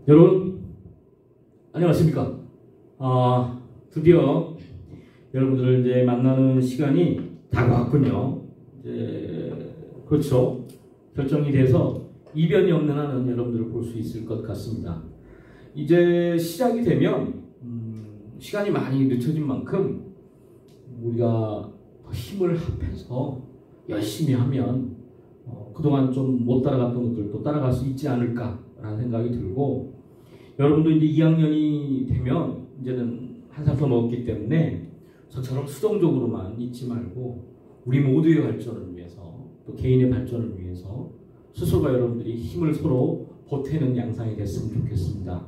여러분 안녕하십니까? 드디어 여러분들을 이제 만나는 시간이 다가왔군요. 이제 그렇죠. 결정이 돼서 이변이 없는 한은 여러분들을 볼 수 있을 것 같습니다. 이제 시작이 되면 시간이 많이 늦춰진 만큼 우리가 더 힘을 합해서 열심히 하면 그동안 좀 못 따라갔던 것들도 따라갈 수 있지 않을까라는 생각이 들고, 여러분도 이제 2학년이 되면 이제는 한 살 더 먹었기 때문에 저처럼 수동적으로만 있지 말고 우리 모두의 발전을 위해서, 또 개인의 발전을 위해서 스스로가 여러분들이 힘을 서로 보태는 양상이 됐으면 좋겠습니다.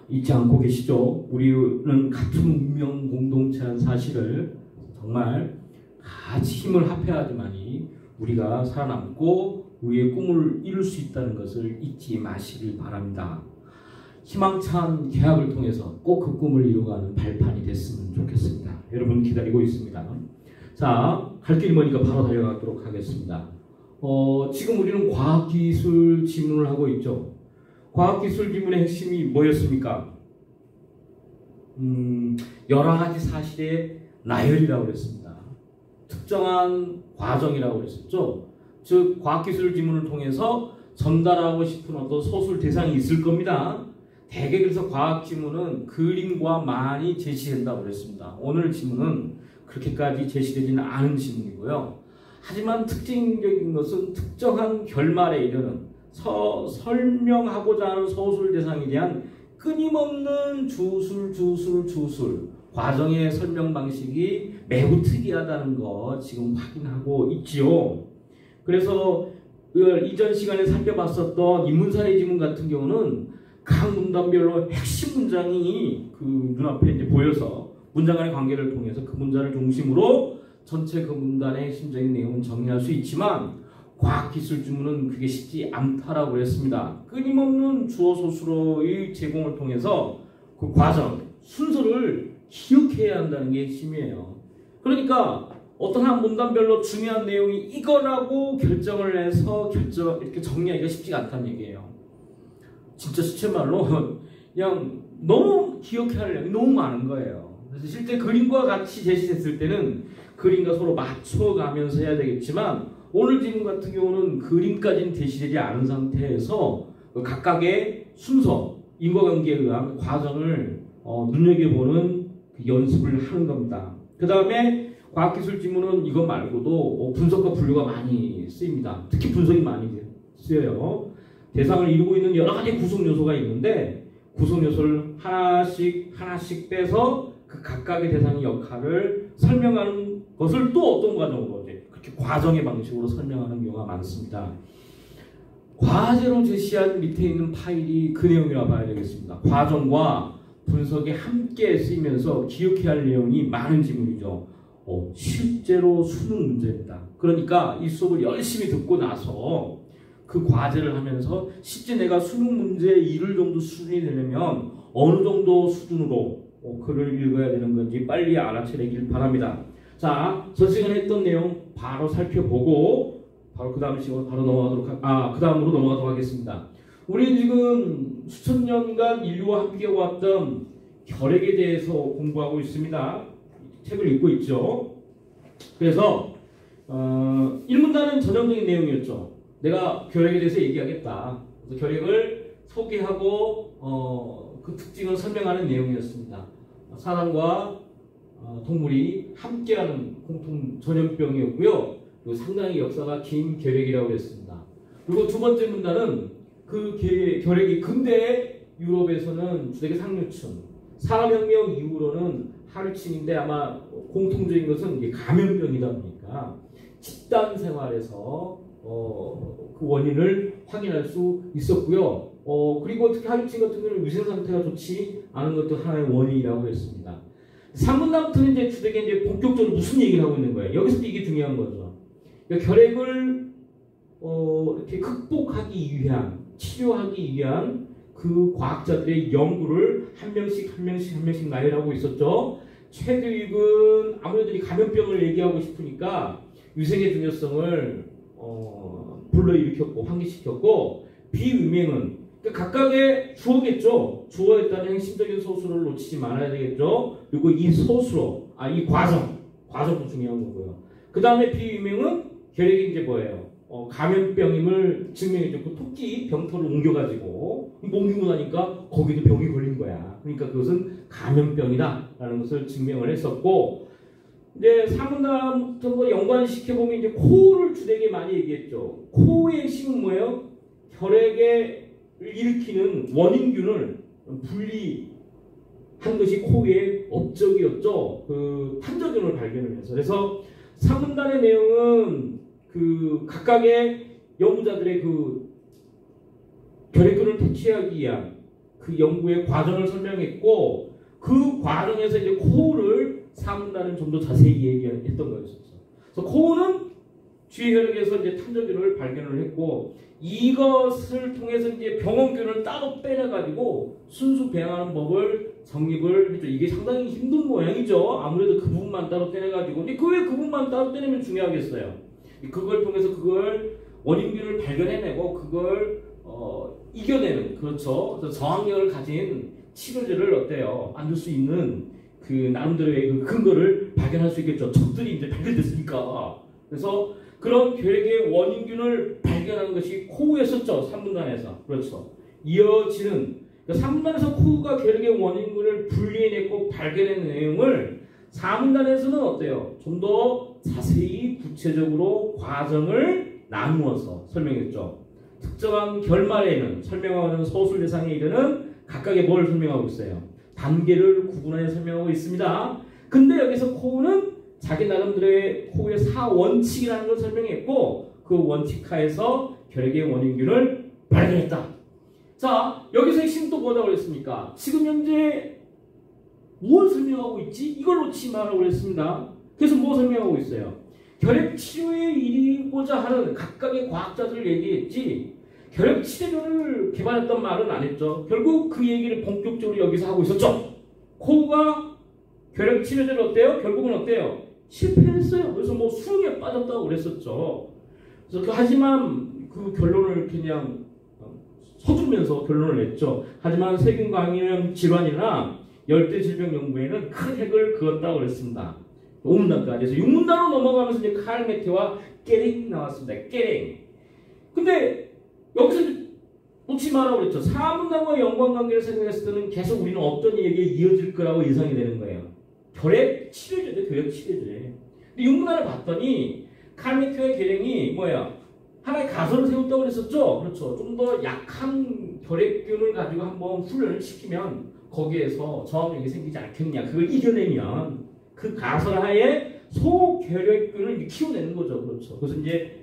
잊지 않고 계시죠? 우리는 같은 운명 공동체라는 사실을 정말 같이 힘을 합해야지만이 우리가 살아남고 우리의 꿈을 이룰 수 있다는 것을 잊지 마시길 바랍니다. 희망찬 계약을 통해서 꼭 그 꿈을 이루어가는 발판이 됐으면 좋겠습니다. 여러분 기다리고 있습니다. 자, 갈 길이 머니까 바로 달려가도록 하겠습니다. 지금 우리는 과학기술 지문을 하고 있죠. 과학기술 지문의 핵심이 뭐였습니까? 여러 가지 사실의 나열이라고 그랬습니다. 특정한 과정이라고 그랬었죠. 즉 과학기술 지문을 통해서 전달하고 싶은 어떤 소술 대상이 있을 겁니다. 대개 그래서 과학 지문은 그림과 많이 제시된다고 그랬습니다. 오늘 지문은 그렇게까지 제시되지는 않은 지문이고요. 하지만 특징적인 것은 특정한 결말에 이르는 설명하고자 하는 소술 대상에 대한 끊임없는 주술 과정의 설명 방식이 매우 특이하다는 거 지금 확인하고 있지요. 그래서 이전 시간에 살펴봤었던 인문사회 지문 같은 경우는 각 문단별로 핵심 문장이 그 눈앞에 이제 보여서 문장 간의 관계를 통해서 그 문장을 중심으로 전체 그 문단의 핵심적인 내용을 정리할 수 있지만, 과학기술 지문은 그게 쉽지 않다라고 했습니다. 끊임없는 주어 소수로의 제공을 통해서 그 과정, 순서를 기억해야 한다는 게 핵심이에요. 그러니까 어떤 한 문단별로 중요한 내용이 이거라고 결정을 해서 이렇게 정리하기가 쉽지가 않다는 얘기예요. 진짜 수채말로 그냥 너무 기억해야 할 내용이 너무 많은 거예요. 그래서 실제 그림과 같이 제시됐을 때는 그림과 서로 맞춰가면서 해야 되겠지만, 오늘 지문 같은 경우는 그림까지는 제시되지 않은 상태에서 각각의 순서, 인과관계에 의한 과정을 눈여겨보는 그 연습을 하는 겁니다. 그 다음에 과학기술 지문은 이것 말고도 분석과 분류가 많이 쓰입니다. 특히 분석이 많이 쓰여요. 대상을 이루고 있는 여러 가지 구성 요소가 있는데, 구성 요소를 하나씩 빼서 그 각각의 대상의 역할을 설명하는 것을 또 어떤 과정으로 그렇게 과정의 방식으로 설명하는 경우가 많습니다. 과제로 제시한 밑에 있는 파일이 그 내용이라 봐야 되겠습니다. 과정과 분석이 함께 쓰이면서 기억해야 할 내용이 많은 지문이죠. 실제로 수능 문제입니다. 그러니까 이 수업을 열심히 듣고 나서 그 과제를 하면서 실제 내가 수능 문제에 이를 정도 수준이 되려면 어느 정도 수준으로 글을 읽어야 되는 건지 빨리 알아채길 바랍니다. 자, 전 시간에 했던 내용 바로 살펴보고 바로 그 다음 시간으로 그 다음으로 넘어가도록 하겠습니다. 우리는 지금 수천 년간 인류와 함께 왔던 결핵에 대해서 공부하고 있습니다. 책을 읽고 있죠. 그래서 1문단은 전형적인 내용이었죠. 내가 결핵에 대해서 얘기하겠다. 그래서 결핵을 소개하고 그 특징을 설명하는 내용이었습니다. 사람과 동물이 함께하는 공통 전염병이었고요. 그리고 상당히 역사가 긴 결핵이라고 했습니다. 그리고 두 번째 문단은 그 결핵이 근대 유럽에서는 주되게 상류층, 산업혁명 이후로는 하류층인데 아마 공통적인 것은 이게 감염병이다 보니까 집단 생활에서 그 원인을 확인할 수 있었고요. 그리고 특히 하류층 같은 경우는 위생 상태가 좋지 않은 것도 하나의 원인이라고 했습니다. 3문단부터는 이제 주되게 이제 본격적으로 무슨 얘기를 하고 있는 거예요. 여기서 이게 중요한 거죠. 그러니까 결핵을 이렇게 극복하기 위한, 치료하기 위한 그 과학자들의 연구를 한 명씩 나열하고 있었죠. 최드윅은 아무래도 이 감염병을 얘기하고 싶으니까 위생의 중요성을 불러일으켰고 환기시켰고, 비위맹은 그러니까 각각의 주어겠죠. 주어에 따른 핵심적인 소수를 놓치지 말아야 되겠죠. 그리고 이 소수로, 이 과정도 중요한 거고요. 그 다음에 비유명은 결핵이 이제 뭐예요? 감염병임을 증명해줬고, 토끼 병터를 옮겨가지고, 옮기고 나니까 거기도 병이 걸린 거야. 그러니까 그것은 감염병이다라는 것을 증명을 했었고, 이제 사문단부터 연관시켜보면 이제 코를 주되게 많이 얘기했죠. 코의 핵심은 뭐예요? 결핵을 일으키는 원인균을 분리한 것이 코의 업적이었죠. 그 탄저균을 발견을 해서. 그래서 사문단의 내용은 그 각각의 연구자들의 그 결핵균을 퇴치하기 위한 그 연구의 과정을 설명했고, 그 과정에서 이제 코를 사문단은 좀 더 자세히 얘기했던 거였었죠. 그래서 코는 쥐혈액에서 이제 탄저균을 발견을 했고, 이것을 통해서 이제 병원균을 따로 빼내가지고 순수 배양하는 법을 정립을 했죠. 이게 상당히 힘든 모양이죠. 아무래도 그 부분만 따로 떼내가지고. 근데 그 왜 그 부분만 따로 떼내면 중요하겠어요? 그걸 통해서 그걸 원인균을 발견해내고 그걸 이겨내는, 그렇죠. 그래서 저항력을 가진 치료제를 어때요? 만들 수 있는 그 나름대로의 그 근거를 발견할 수 있겠죠. 적들이 이제 발견됐으니까. 그래서 그런 결핵의 원인균을 발견하는 것이 코우였었죠. 3분단에서. 그렇죠. 이어지는, 그러니까 3분단에서 코우가 결핵의 원인균을 분리해냈고 발견한 내용을 4분단에서는 어때요? 좀 더 자세히 구체적으로 과정을 나누어서 설명했죠. 특정한 결말에는 설명하는 서술 대상에 이르는 각각의 뭘 설명하고 있어요? 단계를 구분하여 설명하고 있습니다. 근데 여기서 코우는 자기 나름대로의 코우의 4원칙이라는 걸 설명했고, 그 원칙하에서 결핵의 원인균을 발견했다. 자, 여기서 핵심 또 뭐라고 그랬습니까? 지금 현재 무엇을 설명하고 있지? 이걸 놓치지 말라고 그랬습니다. 그래서 뭐 설명하고 있어요? 결핵 치료에 이르고자 하는 각각의 과학자들을 얘기했지, 결핵 치료를 개발했던 말은 안 했죠. 결국 그 얘기를 본격적으로 여기서 하고 있었죠. 코우가 결핵 치료제를 어때요? 결국은 어때요? 실패했어요. 그래서 뭐 수능에 빠졌다고 그랬었죠. 그래서 하지만 그 결론을 그냥 서두르면서 결론을 냈죠. 하지만 세균 감염 질환이나 열대 질병 연구에는 큰 획을 그었다고 그랬습니다. 5문단까지. 그래서 6문단으로 넘어가면서 이제 칼 메테와 깨링 나왔습니다. 깨링. 근데 여기서 놓지 말라고 그랬죠. 4문단과 연관관계를 생각했을 때는 계속 우리는 어떤 얘기에 이어질 거라고 예상이 되는 거예요. 결핵 치료제죠. 결핵 치료제. 근데 6문단을 봤더니 칼 메테와 깨링이 뭐야? 하나의 가설을 세웠다고 그랬었죠. 그렇죠. 좀 더 약한 결핵균을 가지고 한번 훈련을 시키면 거기에서 저항력이 생기지 않겠냐. 그걸 이겨내면 그 가설하에 소결핵균을 키워내는 거죠. 그렇죠. 그래서 이제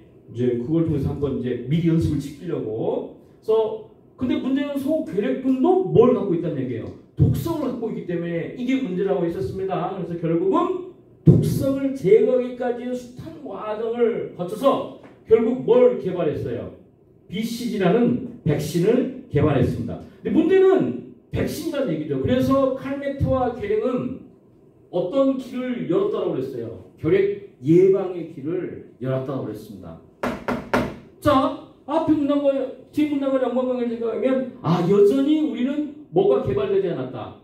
그걸 통해서 한번 이제 미리 연습을 시키려고. 그래서 근데 문제는 소결핵균도 뭘 갖고 있다는 얘기예요. 독성을 갖고 있기 때문에 이게 문제라고 했었습니다. 그래서 결국은 독성을 제거하기까지의 숱한 과정을 거쳐서 결국 뭘 개발했어요? BCG라는 백신을 개발했습니다. 근데 문제는 백신이라는 얘기죠. 그래서 칼메트와 계랭은 어떤 길을 열었다고 그랬어요? 결핵 예방의 길을 열었다고 그랬습니다. 자, 앞에 문단과 뒤에 문단과 연관관계를 생각하면 여전히 우리는 뭐가 개발되지 않았다.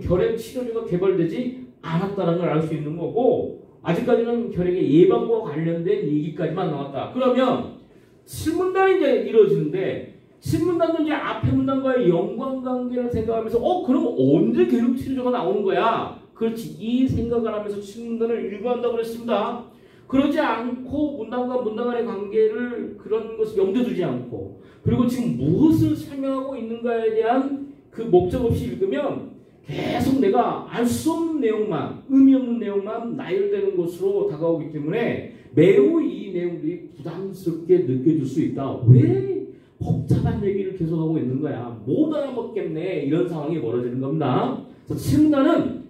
결핵 치료제가 개발되지 않았다는 걸 알 수 있는 거고, 아직까지는 결핵의 예방과 관련된 얘기까지만 나왔다. 그러면 7문단이 이제 이루어지는데, 7문단은 이제 앞에 문단과의 연관관계를 생각하면서 그럼 언제 결핵 치료제가 나오는 거야? 그렇지. 이 생각을 하면서 7문단을 일관한다고 그랬습니다. 그러지 않고 문단과 문단 간의 관계를 그런 것을 염두에 두지 않고, 그리고 지금 무엇을 설명하고 있는가에 대한 그 목적 없이 읽으면 계속 내가 알 수 없는 내용만, 의미 없는 내용만 나열되는 것으로 다가오기 때문에 매우 이 내용들이 부담스럽게 느껴질 수 있다. 왜 복잡한 얘기를 계속하고 있는 거야? 못 알아먹겠네. 이런 상황이 벌어지는 겁니다. 그래서 7문단은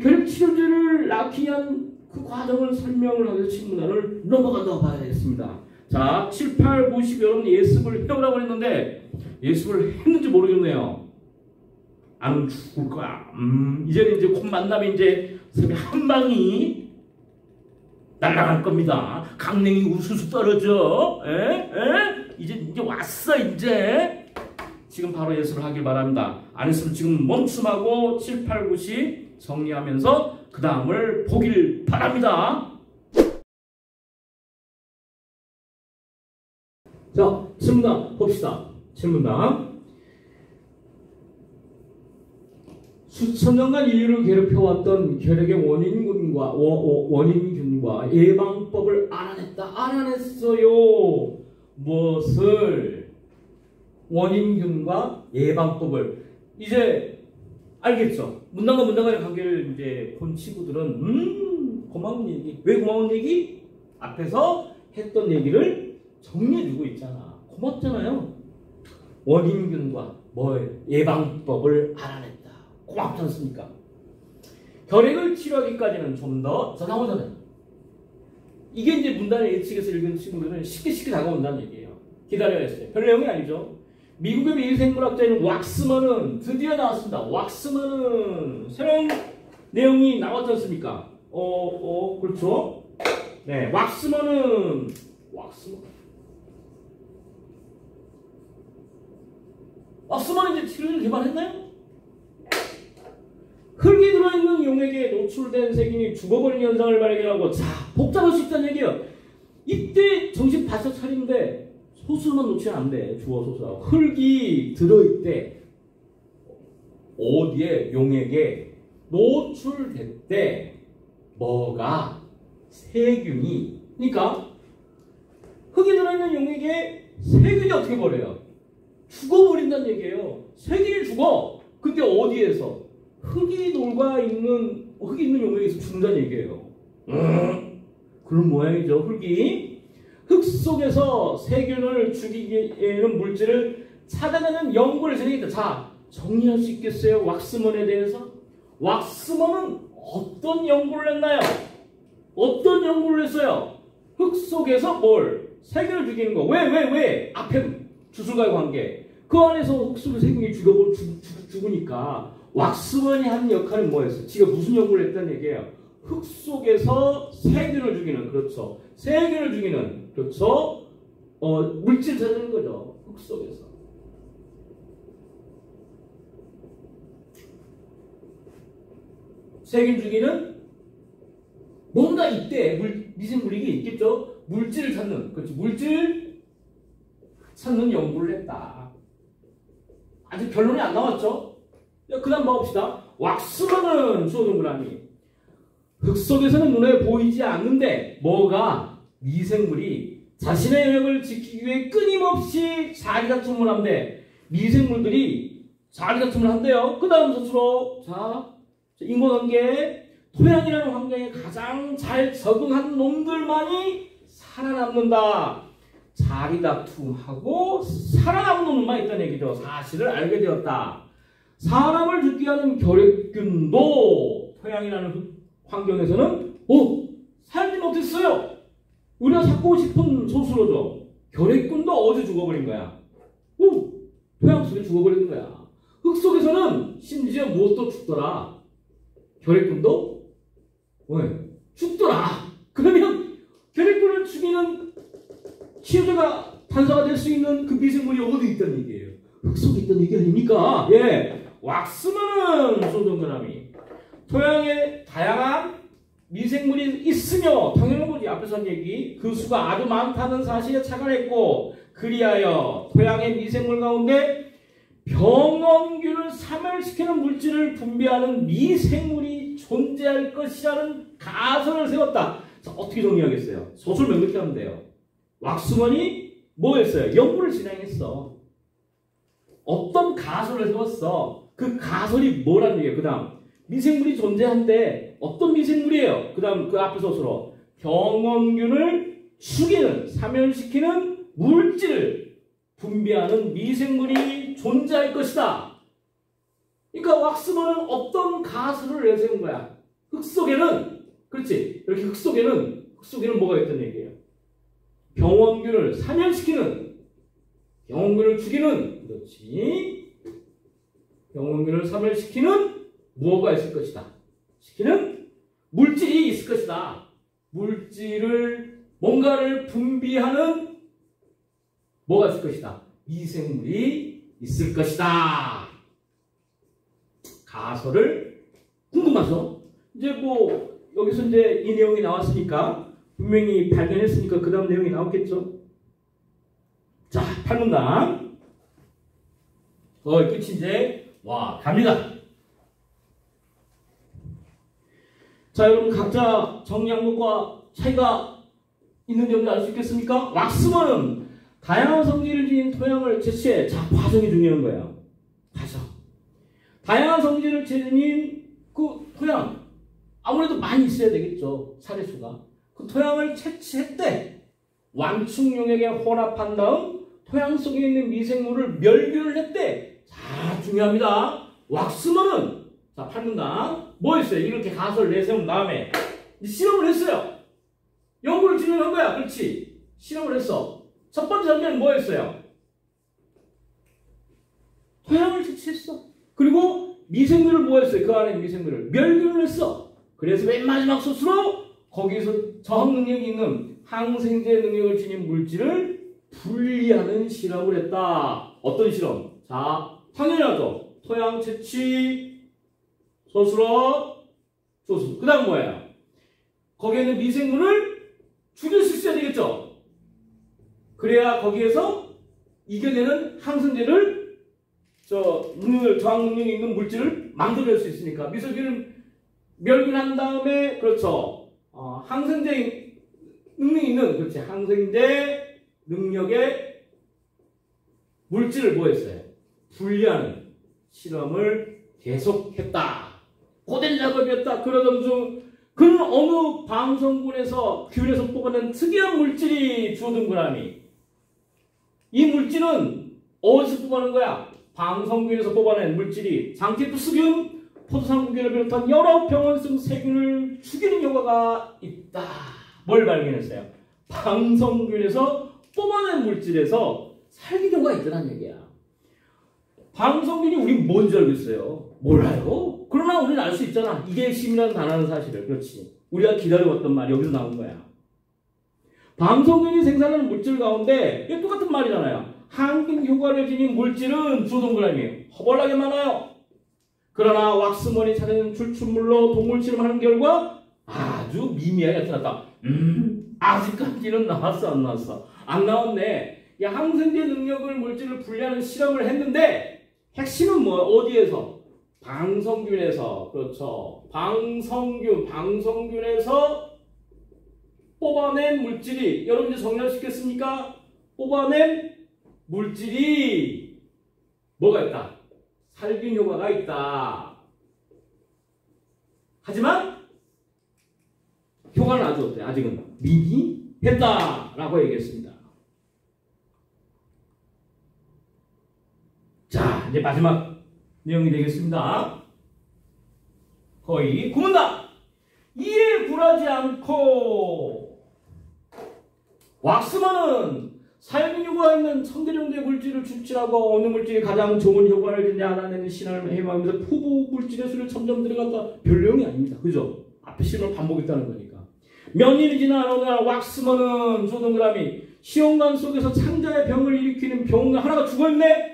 결핵 치료제를 낳기 위한 그 과정을 설명을 하면서 7문단을 넘어간다고 봐야겠습니다. 자, 7, 8, 9, 10 여러분 예습을 해오라고 했는데 예습을 했는지 모르겠네요. 안 하면 죽을 거야. 이제는 이제 곧 만나면 이제 한 방이 날아갈 겁니다. 강냉이 우수수 떨어져. 이제 왔어 이제. 지금 바로 예술을 하길 바랍니다. 안 했으면 지금 멈춤하고 7, 8, 9시 정리하면서 그 다음을 보길 바랍니다. 자, 질문당 봅시다. 질문당. 수천 년간 인류를 괴롭혀왔던 결핵의 원인균과 예방법을 알아냈어요. 무엇을? 원인균과 예방법을. 이제 알겠죠? 문단과 문단 간의 관계를 이제 본 친구들은 고마운 얘기. 왜 고마운 얘기? 앞에서 했던 얘기를 정리해주고 있잖아. 고맙잖아요. 원인균과 예방법을 알아냈다. 고맙지 않습니까? 결핵을 치료하기까지는 좀 더 나오잖아요. 이게 이제 문단의 예측에서 읽은 친구들은 쉽게 다가온다는 얘기예요. 기다려야 했어요. 별 내용이 아니죠. 미국의 미생물학자인 왁스먼은 드디어 나왔습니다. 왁스먼은 새로운 내용이 나왔지 않습니까? 그렇죠. 네, 왁스먼은 이제 치료를 개발했나요? 흙이 들어있는 용액에 노출된 세균이 죽어버린 현상을 발견하고, 자, 복잡할 수 있다는 얘기예요. 이때 정신 바짝 차리는데 소수만 놓치면 안 돼. 주어 소수하고. 흙이 들어있대. 어디에? 용액에 노출됐대. 뭐가? 세균이. 그러니까 흙이 들어있는 용액에 세균이 어떻게 버려요? 죽어버린다는 얘기예요. 세균이 죽어. 근데 어디에서? 흙이 있는 용액에서 죽는다는 얘기예요. 그런 모양이죠. 흙이. 흙 속에서 세균을 죽이는 물질을 찾아내는 연구를 진행했다. 자, 정리할 수 있겠어요? 왁스먼에 대해서? 왁스먼은 어떤 연구를 했나요? 어떤 연구를 했어요? 흙 속에서 세균을 죽이는 거. 왜? 앞에 주술과의 관계. 그 안에서 흙 속에 세균이 죽으니까 왁스먼이 한 역할은 뭐였어요? 지가 무슨 연구를 했다는 얘기예요? 흙 속에서 세균을 죽이는, 그렇죠. 세균을 죽이는, 그렇죠. 물질 찾는 거죠. 흙 속에서. 세균 죽이는 뭔가 있대. 미생물이 있겠죠. 물질을 찾는, 그렇지. 물질 찾는 연구를 했다. 아직 결론이 안 나왔죠. 그 다음 봐봅시다. 왁스먼은 주어 동그라미. 흙 속에서는 눈에 보이지 않는데 미생물이 자신의 영역을 지키기 위해 끊임없이 자리다툼을 한대. 미생물들이 자리다툼을 한대요. 그 다음 서술로 인과관계. 토양이라는 환경에 가장 잘 적응한 놈들만이 살아남는다. 자리다툼하고 살아남은 놈들만 있다는 얘기죠. 사실을 알게 되었다. 사람을 죽게 하는 결핵균도 토양이라는 환경에서는 살지 못했어요. 우리가 찾고 싶은 소수로죠. 결핵균도 어디 죽어버린 거야? 토양 속에 죽어버린 거야. 흙 속에서는 심지어 무엇도 죽더라. 결핵균도 죽더라. 그러면 결핵균을 죽이는 치료제가 탄생가 될 수 있는 그 미생물이 어디 있다는 얘기예요? 흙 속에 있다는 얘기 아닙니까? 예. 왁스먼은 소동그라미. 토양에 다양한 미생물이 있으며, 당연한 거지. 앞에서 한 얘기. 그 수가 아주 많다는 사실에 착안했고, 그리하여 토양의 미생물 가운데 병원균을 사멸시키는 물질을 분비하는 미생물이 존재할 것이라는 가설을 세웠다. 자, 어떻게 정리하겠어요? 소설 명백히 하면 돼요. 왁스먼이 뭐 했어요? 연구를 진행했어. 어떤 가설을 세웠어. 그 가설이 뭐라는 얘기예요? 그 다음 미생물이 존재한데 어떤 미생물이에요? 그 다음 그 앞에 소설로 병원균을 죽이는, 사멸시키는 물질을 분비하는 미생물이 존재할 것이다. 그러니까 왁스먼은 어떤 가설을 내세운 거야? 흙 속에는, 그렇지, 이렇게 흙 속에는 뭐가 있다는 얘기예요? 병원균을 사멸시키는, 병원균을 죽이는, 그렇지, 병원균을 사멸시키는 무엇가 있을 것이다. 시키는 물질이 있을 것이다. 물질을, 뭔가를 분비하는 뭐가 있을 것이다. 미생물이 있을 것이다. 가설을 궁금하죠? 이제 뭐 여기서 이제 이 내용이 나왔으니까 분명히 발견했으니까 그 다음 내용이 나왔겠죠? 자, 8문단. 끝이 이제 와 갑니다. 자, 여러분 각자 정리항목과 차이가 있는지 없는지 알 수 있겠습니까? 왁스먼은 다양한 성질을 지닌 토양을 채취해. 자, 과정이 중요한 거예요. 과정. 다양한 성질을 지닌 그 토양, 아무래도 많이 있어야 되겠죠. 사례수가. 그 토양을 채취했대. 완충 용액에 혼합한 다음 토양 속에 있는 미생물을 멸균을 했대. 자, 중요합니다. 왁스먼은 자, 8문단 뭐 했어요? 이렇게 가설을 내세운 다음에 실험을 했어요. 연구를 진행한 거야. 그렇지? 실험을 했어. 첫 번째 단계는 뭐 했어요? 토양을 채취했어. 그리고 미생물을 뭐 했어요? 그 안에 미생물을 멸균을 했어. 그래서 맨 마지막 소스로 거기에서 저항 능력이 있는 항생제 능력을 지닌 물질을 분리하는 실험을 했다. 어떤 실험? 자, 당연하죠. 토양 채취, 소수로, 소수. 그 다음 뭐예요? 거기에 있는 미생물을 죽일 수 있어야 되겠죠? 그래야 거기에서 이겨내는 항생제를 저항 능력이 있는 물질을 만들어낼 수 있으니까 미생물을 멸균한 다음에 그렇죠. 항생제 능력이 있는 그렇지 항생제 능력의 물질을 뭐 했어요? 분리하는 실험을 계속했다. 고된 작업이었다. 그러던 중 그는 어느 방성군에서 균에서 뽑아낸 특이한 물질이 주어든거라니. 이 물질은 어디서 뽑아낸 거야? 방성균에서 뽑아낸 물질이 장티푸스균, 포도상구균을 비롯한 여러 병원성 세균을 죽이는 효과가 있다. 뭘 발견했어요? 방성균에서 뽑아낸 물질에서 살균효과가 있다는 얘기야. 방성균이 우리 뭔지 알겠어요? 몰라요. 그러나 우리는 알 수 있잖아. 이게 심이라는 단어는 사실을. 그렇지. 우리가 기다려왔던 말이 여기서 나온 거야. 방성균이 생산하는 물질 가운데 이게 똑같은 말이잖아요. 항균 효과를 지닌 물질은 주동그라미 허벌나게 많아요. 그러나 왁스먼이 찾아낸 출출물로 동물 실험하는 결과 아주 미미하게 나타났다. 아직까지는 나왔어 안 나왔어? 안 나왔네. 이 항생제 능력을 물질을 분리하는 실험을 했는데 핵심은 뭐 어디에서? 방성균에서. 그렇죠. 방성균에서 뽑아낸 물질이 여러분들 정리할 수 있겠습니까? 뽑아낸 물질이 뭐가 있다? 살균 효과가 있다. 하지만 효과는 아주 어때요? 아직은 미비했다라고 얘기했습니다. 자, 이제 마지막 내용이 되겠습니다. 거의 구문다. 이에 굴하지 않고 왁스먼은 살균 효과가 있는 천개 정도의 물질을 추출하고 어느 물질이 가장 좋은 효과를 주냐 알아내는 실험을 해마하면서 후보 물질의 수를 점점 들어간다. 별 내용이 아닙니다. 그죠? 앞에 실험을 반복했다는 거니까. 몇 년이 지난 어느 날 왁스먼은 조동그라미 시험관 속에서 창자의 병을 일으키는 병 하나가 죽어있네.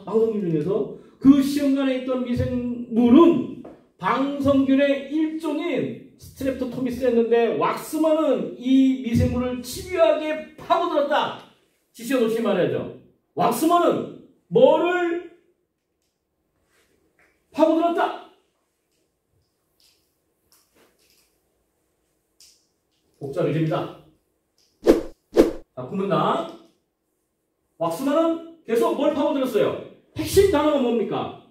방성균 중에서 그 시험관에 있던 미생물은 방성균의 일종인 스트랩토토미스였는데 왁스먼은 이 미생물을 집요하게 파고들었다. 지시어 놓지 말아야죠. 왁스먼은 뭐를 파고들었다? 복잡해집니다. 자, 구문단. 왁스먼은 계속 뭘 파고들었어요? 핵심 단어가 뭡니까?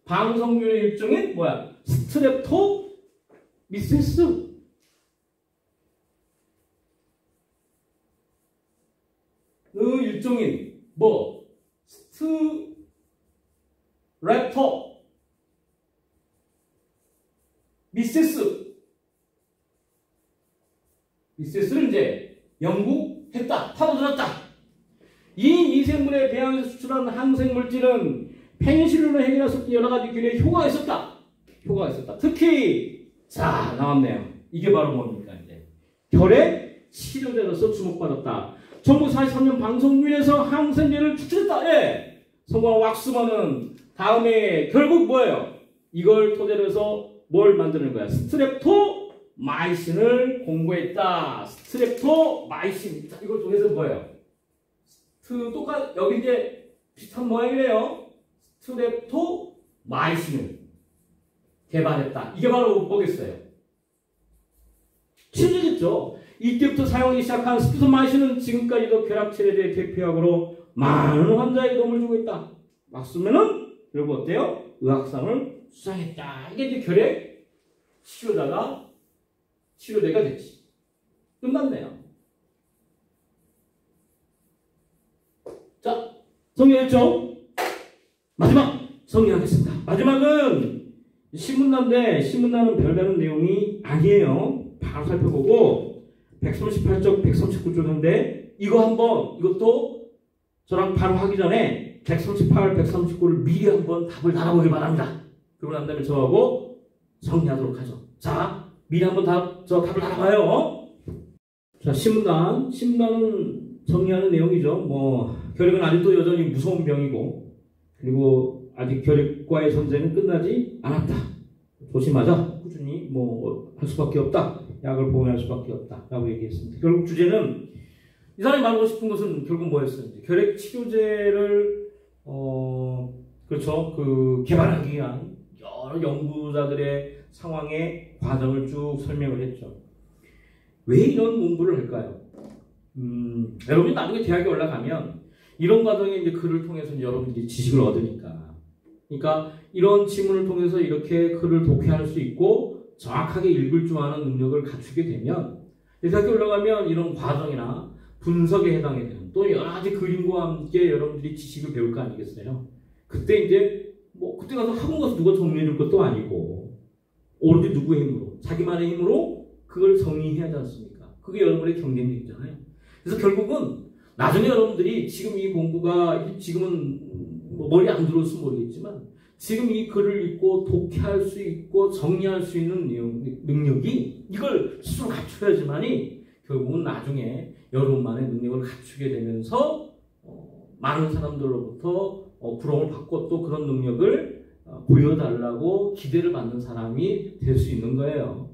방성균의 일종인 뭐야? 스트랩토미세스. 그 일종인 뭐? 스트랩토미세스. 미세스를 이제 연구했다. 파고들었다. 이 미생물의 배양에서 추출한 항생물질은 페니실린을 해결해서 여러 가지 균에 효과가 있었다. 특히 자 나왔네요. 이게 바로 뭡니까 이제 혈의 치료제로서 주목받았다. 1943년 방성균에서 항생제를 추출했다. 예. 성공한 왁스먼은 다음에 결국 뭐예요? 이걸 토대로 해서 뭘 만드는 거야? 스트랩토마이신을 공부했다. 스트랩토마이신. 이걸 통해서 뭐예요? 여기 이제 비슷한 모양이래요. 스트랩토마이신을 개발했다. 이게 바로 뭐겠어요? 치료제겠죠. 이때부터 사용하기 시작한 스트랩토마이신은 지금까지도 결합체에 대해 대표약으로 많은 환자에게 도움을 주고 있다. 막 쓰면은 결국 어때요? 의학상을 수상했다. 이게 이제 결핵 치료제가 됐지. 끝났네요. 자, 정리했죠? 마지막 정리하겠습니다. 마지막은 신문단인데 신문단은 별다른 내용이 아니에요. 바로 살펴보고 138쪽, 139쪽인데 이것도 저랑 바로 하기 전에 138, 139를 미리 한번 답을 달아보길 바랍니다. 그러고 난 다음에 저하고 정리하도록 하죠. 자, 미리 한번 답을 달아봐요. 자, 신문단은 정리하는 내용이죠. 결핵은 아직도 여전히 무서운 병이고, 그리고 아직 결핵과의 전쟁은 끝나지 않았다. 조심하자. 꾸준히 할 수밖에 없다. 약을 복용할 수밖에 없다. 라고 얘기했습니다. 결국 주제는 이 사람이 말하고 싶은 것은 결국 뭐였어요? 결핵 치료제를 개발하기 위한 여러 연구자들의 상황의 과정을 쭉 설명을 했죠. 왜 이런 공부를 할까요? 여러분이 나중에 대학에 올라가면 이런 과정에 이제 글을 통해서 여러분들이 지식을 얻으니까. 그러니까 이런 지문을 통해서 이렇게 글을 독해할 수 있고 정확하게 읽을 줄 아는 능력을 갖추게 되면 대학에 올라가면 이런 과정이나 분석에 해당이 되는 또 여러 가지 그림과 함께 여러분들이 지식을 배울 거 아니겠어요? 그때 이제 그때 가서 학원 가서 누가 정리해 줄 것도 아니고 오로지 누구의 힘으로 자기만의 힘으로 그걸 정리해야 하지 않습니까? 그게 여러분의 경쟁력이잖아요. 그래서 결국은 나중에 여러분들이 지금 이 공부가 지금은 머리 안 들어올지 모르겠지만 지금 이 글을 읽고 독해할 수 있고 정리할 수 있는 능력이 이걸 스스로 갖춰야지만이 결국은 나중에 여러분만의 능력을 갖추게 되면서 많은 사람들로부터 부러움을 받고 또 그런 능력을 보여달라고 기대를 받는 사람이 될 수 있는 거예요.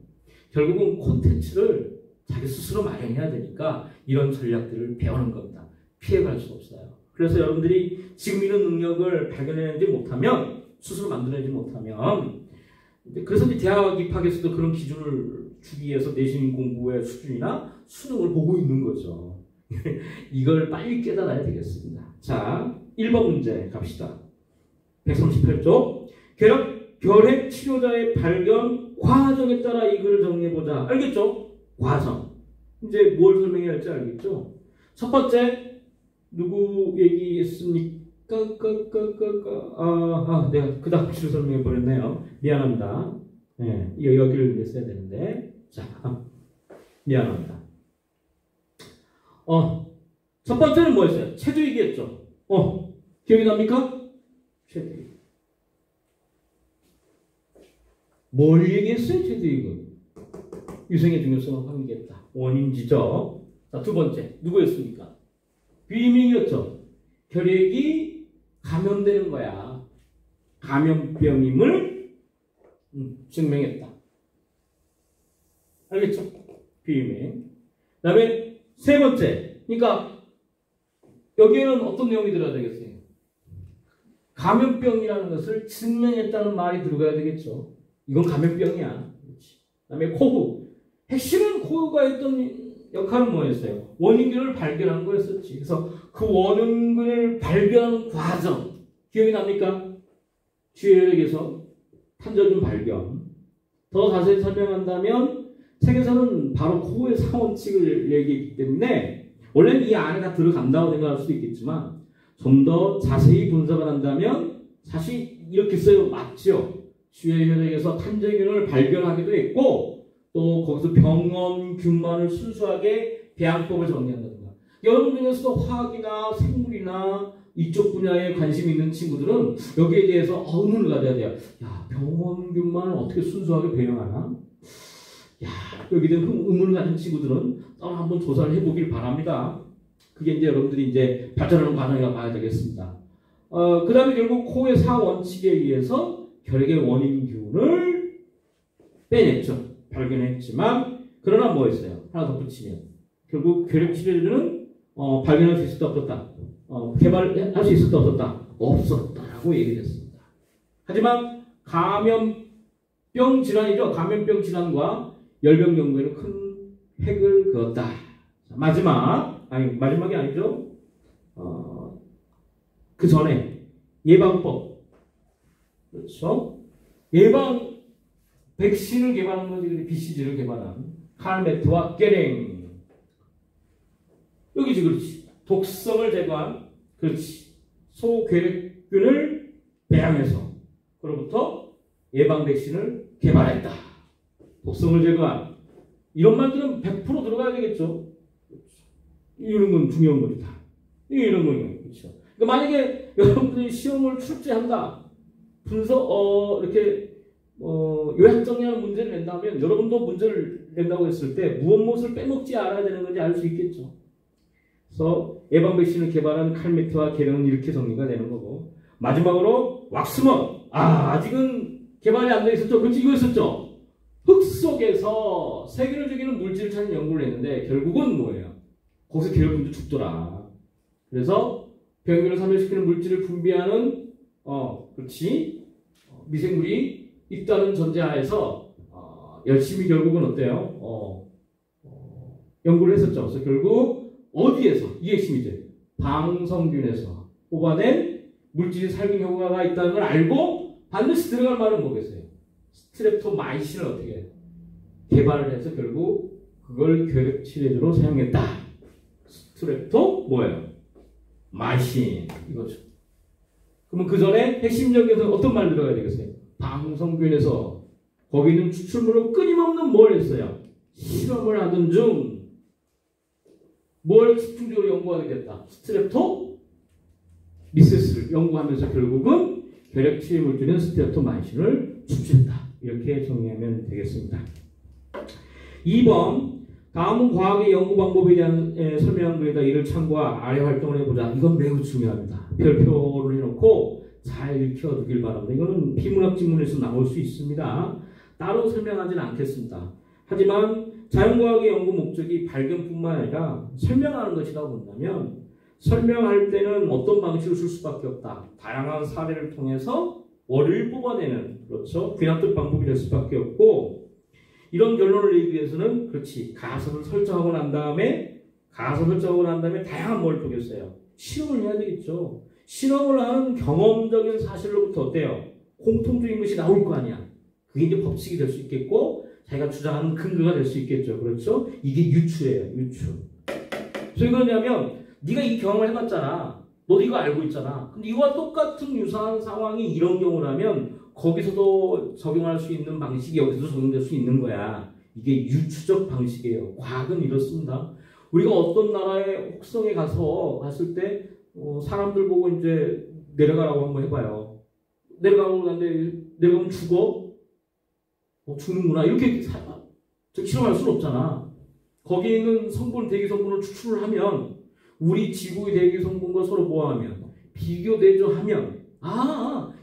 결국은 콘텐츠를 자기 스스로 마련해야 되니까 이런 전략들을 배우는 겁니다. 피해갈 수 없어요. 그래서 여러분들이 지금 이런 능력을 발견해내지 못하면 스스로 만들어내지 못하면 그래서 이제 대학 입학에서도 그런 기준을 주기 위해서 내신 공부의 수준이나 수능을 보고 있는 거죠. 이걸 빨리 깨달아야 되겠습니다. 자, 1번 문제 갑시다. 138쪽 결핵 치료자의 발견 과정에 따라 이 글을 정리해보자. 알겠죠? 과정. 이제 뭘 설명해야 할지 알겠죠? 첫 번째 누구 얘기했습니까? 내가 그 다음 줄 설명해버렸네요. 미안합니다. 네, 여기를 냈어야 되는데. 자, 미안합니다. 첫 번째는 뭐였어요? 체두익이었죠. 기억이 납니까? 체두익. 뭘 얘기했어요, 체두익은? 유생의 중요성을 확인했다. 원인지죠. 자, 두 번째. 누구였습니까? 비이밍이었죠. 결핵이 감염되는 거야. 감염병임을 증명했다. 알겠죠? 비이밍. 그 다음에 세 번째. 그러니까 여기에는 어떤 내용이 들어야 되겠어요? 감염병이라는 것을 증명했다는 말이 들어가야 되겠죠. 이건 감염병이야. 그렇지. 그 다음에 코후. 핵심은 코후가 했던 역할은 뭐였어요? 원인균을 발견한 거였었지. 그래서 그 원인균을 발견 과정 기억이 납니까? 쥐혈액에서 탄저균 발견. 더 자세히 설명한다면 책에서는 바로 코후의 상원칙을 얘기했기 때문에 원래는 이 안에 다 들어간다고 생각할 수도 있겠지만 좀 더 자세히 분석을 한다면 사실 이렇게 써요. 맞죠? 쥐혈액에서 탄저균을 발견하기도 했고 또 거기서 병원균만을 순수하게 배양법을 정리한다든가. 여러분 중에서도 화학이나 생물이나 이쪽 분야에 관심이 있는 친구들은 여기에 대해서 의문을 가져야 돼요. 야, 병원균만을 어떻게 순수하게 배양하나? 야, 여기에 대한 의문을 가진 친구들은 한번 조사를 해보길 바랍니다. 그게 이제 여러분들이 이제 발전하는 과정이라고 봐야 되겠습니다. 그 다음에 결국 코의 4원칙에 의해서 결핵의 원인 기운을 빼냈죠. 발견했지만 그러나 뭐였어요? 하나 더 붙이면 결국 결핵 치료제는 발견할 수 있었다 없었다? 개발할 수 있었다 없었다? 없었다라고 얘기했습니다. 하지만 감염병 질환이죠. 감염병 질환과 열병 연구에는 큰 획을 그었다. 마지막이 아니죠. 그 전에 예방법, 그렇죠? 예방 백신을 개발한 거지. BCG를 개발한 칼메트와 게랭. 여기지, 그렇지. 독성을 제거한, 그렇지. 소괴력균을 배양해서 그로부터 예방 백신을 개발했다. 독성을 제거한. 이런 말들은 100% 들어가야 되겠죠. 이런 건 중요한 거지, 다. 이런 거예요. 그렇죠. 그러니까 만약에 여러분들이 시험을 출제한다. 이렇게, 요약 정리하는 문제를 낸다면, 여러분도 문제를 낸다고 했을 때, 무엇을 빼먹지 않아야 되는 건지 알 수 있겠죠. 그래서, 예방 백신을 개발한 칼메트와 게랭은 이렇게 정리가 되는 거고, 마지막으로, 왁스먼. 아직은 개발이 안 돼 있었죠. 그렇지, 이거 있었죠. 흙 속에서 세균을 죽이는 물질을 찾는 연구를 했는데, 결국은 뭐예요? 거기서 결국은 죽더라. 그래서, 병균을 사멸시키는 물질을 분비하는, 그렇지. 미생물이 있다는 전제하에서 열심히 결국은 어때요? 연구를 했었죠. 그래서 결국 어디에서? 이 핵심이죠. 방성균에서 뽑아낸 물질이 살균 효과가 있다는 걸 알고 반드시 들어갈 말은 뭐겠어요? 스트랩토마이신을 어떻게 개발을 해서 결국 그걸 결핵 치료제로 사용했다. 스트랩토 뭐예요? 마이신 이거죠. 그러면 그 전에 핵심적에서 어떤 말 들어가야 되겠어요? 방성균에서 거기 있는 추출물로 끊임없는 뭘 했어요? 실험을 하던 중 뭘 집중적으로 연구하게 됐다? 스트랩토 미세스를 연구하면서 결국은 결핵 치료 물질인 스트랩토마이신을 추출했다. 이렇게 정리하면 되겠습니다. 2번 다음은 과학의 연구 방법에 대한 설명한 글에다 이를 참고하 아래 활동을 해보자. 이건 매우 중요합니다. 별표를 해놓고 잘 익혀두길 바랍니다. 이거는 비문학 지문에서 나올 수 있습니다. 따로 설명하지는 않겠습니다. 하지만 자연과학의 연구 목적이 발견뿐만 아니라 설명하는 것이라고 본다면 설명할 때는 어떤 방식을 쓸 수밖에 없다. 다양한 사례를 통해서 원리를 뽑아내는 그렇죠. 귀납득 방법이 될 수밖에 없고 이런 결론을 내기 위해서는 그렇지 가설을 설정하고 난 다음에 다양한 뭘 보겠어요. 실험을 해야 되겠죠. 실험을 하는 경험적인 사실로부터 어때요? 공통적인 것이 나올 거 아니야. 그게 이제 법칙이 될 수 있겠고 자기가 주장하는 근거가 될 수 있겠죠. 그렇죠? 이게 유추예요. 유추. 왜 그러냐면 네가 이 경험을 해봤잖아. 너도 이거 알고 있잖아. 근데 이거와 똑같은 유사한 상황이 이런 경우라면 거기서도 적용할 수 있는 방식이 여기서도 적용될 수 있는 거야. 이게 유추적 방식이에요. 과학은 이렇습니다. 우리가 어떤 나라의 혹성에 갔을 때 사람들 보고 이제 내려가라고 한번 해봐요. 내려가면 죽어? 죽는구나. 이렇게 실험할 수는 없잖아. 거기에 있는 성분, 대기 성분을 추출을 하면 우리 지구의 대기 성분과 서로 뭐하면 비교 대조하면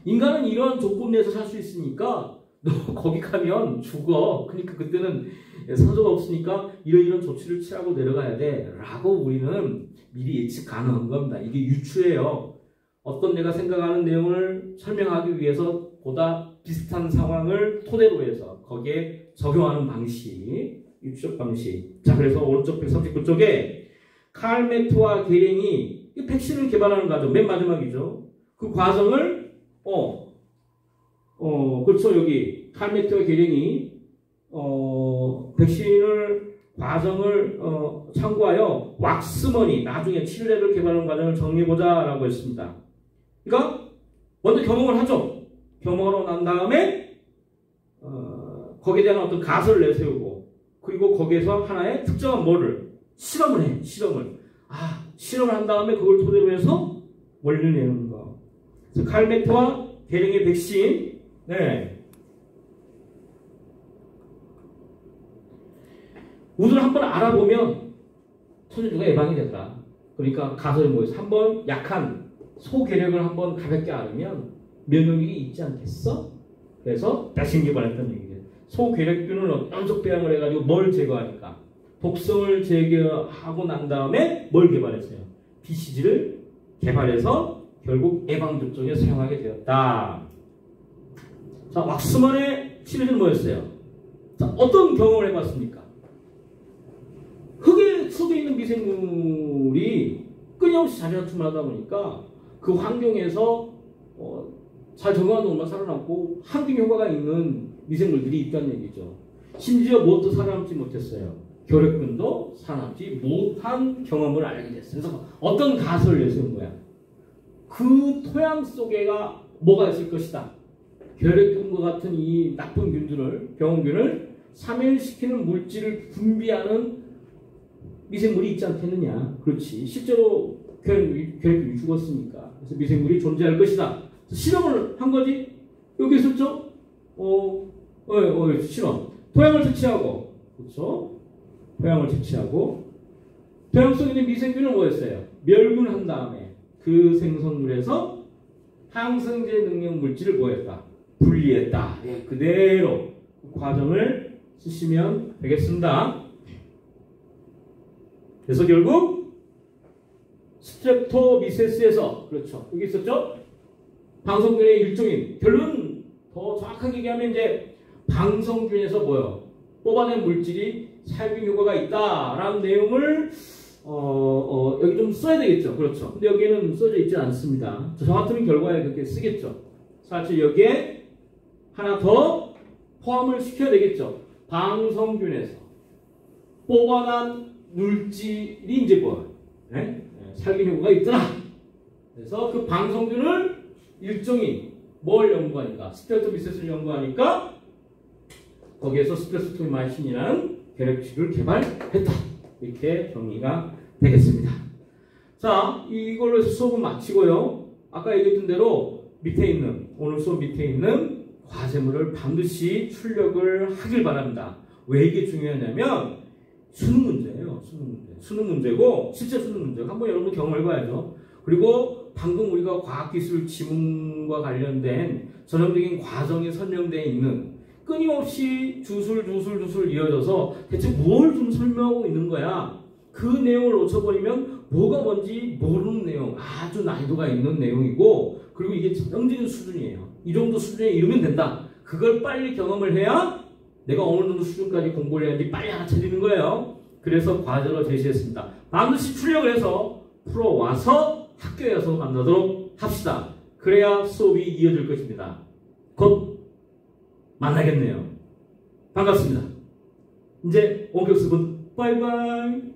인간은 이러한 조건 내에서 살 수 있으니까 너 거기 가면 죽어. 그러니까 그때는 산소가 없으니까 이런 조치를 취하고 내려가야 돼. 라고 우리는 미리 예측 가능한 겁니다. 이게 유추예요. 어떤 내가 생각하는 내용을 설명하기 위해서 보다 비슷한 상황을 토대로 해서 거기에 적용하는 방식, 유추적 방식. 자, 그래서 오른쪽 139쪽에 칼메트와 게랭이 백신을 개발하는 과정, 맨 마지막이죠. 그 과정을, 그렇죠. 여기 칼메트와 게랭이 백신을 과정을 참고하여 왁스머니 나중에 치료제를 개발하는 과정을 정리해보자라고 했습니다. 그러니까 먼저 경험을 하죠. 경험하고 난 다음에 거기에 대한 어떤 가설을 내세우고 그리고 거기에서 하나의 특정한 뭐를 실험을 해. 실험을 한 다음에 그걸 토대로 해서 원리를 내는 거. 그래서 칼메트와 게랭의 백신 우선 한번 알아보면 천연주가 예방이 되더라. 그러니까 가설이 뭐였어? 한번 약한 소계력을 한번 가볍게 알으면 면역력이 있지 않겠어? 그래서 다시 개발했던 얘기죠. 소계력균을 연속 배양을 해가지고 뭘 제거하니까? 독성을 제거하고 난 다음에 뭘 개발했어요? BCG를 개발해서 결국 예방접종에 사용하게 되었다. 자, 왁스만의 시리즈는 뭐였어요? 자, 어떤 경험을 해봤습니까? 흙에 속에 있는 미생물이 끊임없이 자리다툼을 하다 보니까 그 환경에서 잘 적응한 놈만 살아남고 항균 효과가 있는 미생물들이 있다는 얘기죠. 심지어 무엇도 살아남지 못했어요. 결핵균도 살아남지 못한 경험을 알게 됐어요. 그래서 어떤 가설을 내세운 거야? 그 토양 속에가 뭐가 있을 것이다. 결핵균과 같은 이 나쁜 균들을, 병원균을 사멸시키는 물질을 분비하는 미생물이 있지 않겠느냐. 그렇지. 실제로 결핵균이 죽었으니까. 그래서 미생물이 존재할 것이다. 실험을 한 거지. 여기 있었죠? 실험. 토양을 채취하고, 그렇죠? 토양을 채취하고, 토양 속에 있는 미생균은 뭐였어요? 멸균을 한 다음에 그 생성물에서 항생제 능력 물질을 뭐했다? 분리했다. 예, 그대로 그 과정을 쓰시면 되겠습니다. 그래서 결국 스트랩토미세스에서, 그렇죠? 여기 있었죠? 방성균의 일종인, 결론 더 정확하게 얘기하면 이제 방성균에서 뭐요? 뽑아낸 물질이 살균 효과가 있다라는 내용을 여기 좀 써야 되겠죠. 그렇죠. 근데 여기에는 써져 있지 않습니다. 저 같으면 결과에 그렇게 쓰겠죠. 사실 여기에 하나 더 포함을 시켜야 되겠죠. 방성균에서 뽑아난 물질이 이제 뭐야? 네? 살균 효과가 있더라. 그래서 그 방성균을 일종인 뭘 연구하니까? 스트레프토미세스를 연구하니까 거기에서 스트레프토마이신이라는 결핵치료를 개발했다. 이렇게 정리가 되겠습니다. 자, 이걸로 해서 수업은 마치고요. 아까 얘기했던 대로 밑에 있는, 오늘 수업 밑에 있는 과제물을 반드시 출력을 하길 바랍니다. 왜 이게 중요하냐면 수능 문제예요. 수능 문제. 수능 문제고 실제 수능 문제고 한번 여러분 경험해봐야죠. 그리고 방금 우리가 과학기술 지문과 관련된 전형적인 과정이 설명되어 있는 끊임없이 주술 이어져서 대체 뭘 좀 설명하고 있는 거야. 그 내용을 놓쳐버리면 뭐가 뭔지 모르는 내용, 아주 난이도가 있는 내용이고, 그리고 이게 전형적인 수준이에요. 이 정도 수준에 이르면 된다. 그걸 빨리 경험을 해야 내가 어느 정도 수준까지 공부를 해야지 빨리 알아차리는 거예요. 그래서 과제로 제시했습니다. 반드시 출력을 해서 풀어와서 학교에 와서 만나도록 합시다. 그래야 수업이 이어질 것입니다. 곧 만나겠네요. 반갑습니다. 이제 원격 수업 바이바이.